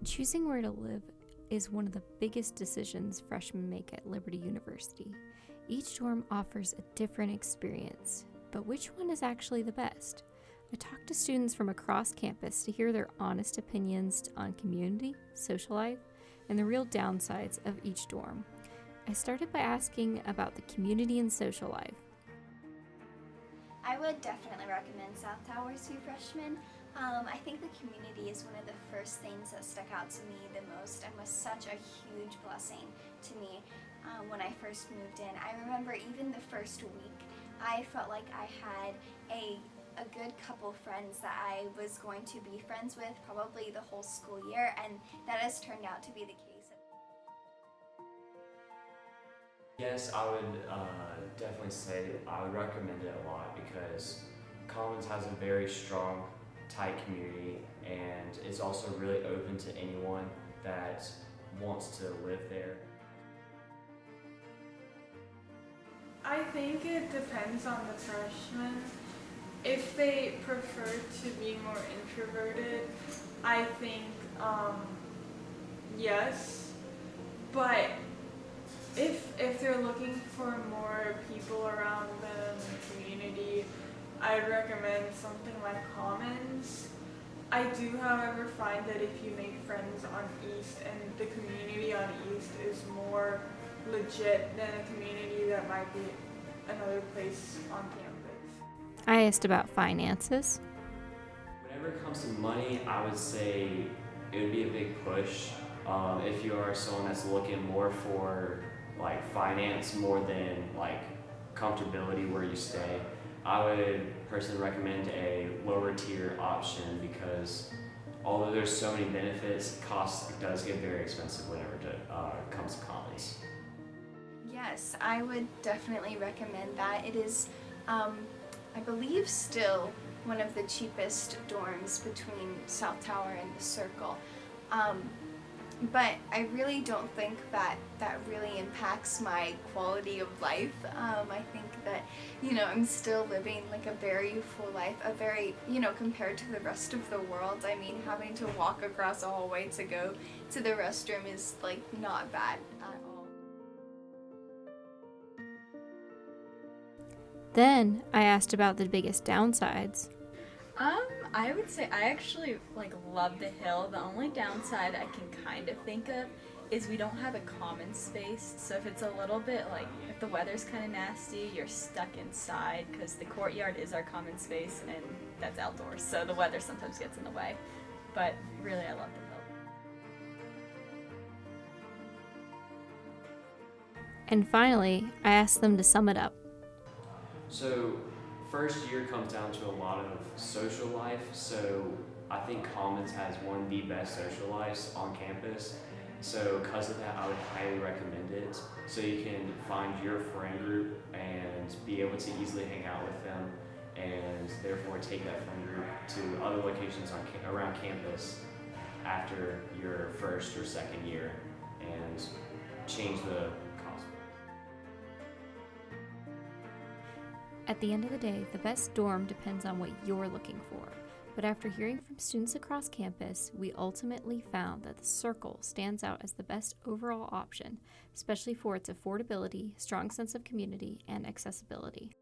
Choosing where to live is one of the biggest decisions freshmen make at Liberty University. Each dorm offers a different experience, but which one is actually the best? I talked to students from across campus to hear their honest opinions on community, social life, and the real downsides of each dorm. I started by asking about the community and social life. I would definitely recommend South Towers to freshmen. I think the community is one of the first things that stuck out to me the most and was such a huge blessing to me when I first moved in. I remember even the first week, I felt like I had a good couple friends that I was going to be friends with probably the whole school year, and that has turned out to be the case. Yes, I would definitely say I would recommend it a lot because Commons has a very strong, tight community, and it's also really open to anyone that wants to live there. I think it depends on the freshman. If they prefer to be more introverted, I think yes. But if they're looking for more people around them, community, I'd recommend something like Commons. I do, however, find that if you make friends on East and the community on East is more legit than a community that might be another place on campus. I asked about finances. Whenever it comes to money, I would say it would be a big push if you are someone that's looking more for like finance more than like comfortability where you stay. I would personally recommend a lower tier option because although there's so many benefits, cost does get very expensive whenever it comes to Commons. Yes, I would definitely recommend that. It is, I believe, still one of the cheapest dorms between South Tower and the Circle. But I really don't think that really impacts my quality of life. I think that, I'm still living like a very full life, a very, compared to the rest of the world. I mean, having to walk across a hallway to go to the restroom is like not bad at all. Then I asked about the biggest downsides. I would say I actually love the hill. The only downside I can kind of think of is we don't have a common space. So if it's a little bit if the weather's kind of nasty, you're stuck inside because the courtyard is our common space and that's outdoors. So the weather sometimes gets in the way. But really, I love the hill. And finally, I asked them to sum it up. So first year comes down to a lot of social life, so I think Commons has one of the best social lives on campus. So because of that, I would highly recommend it. So you can find your friend group and be able to easily hang out with them and therefore take that friend group to other locations around campus after your first or second year and change the cost. At the end of the day, the best dorm depends on what you're looking for. But after hearing from students across campus, we ultimately found that the Circle stands out as the best overall option, especially for its affordability, strong sense of community, and accessibility.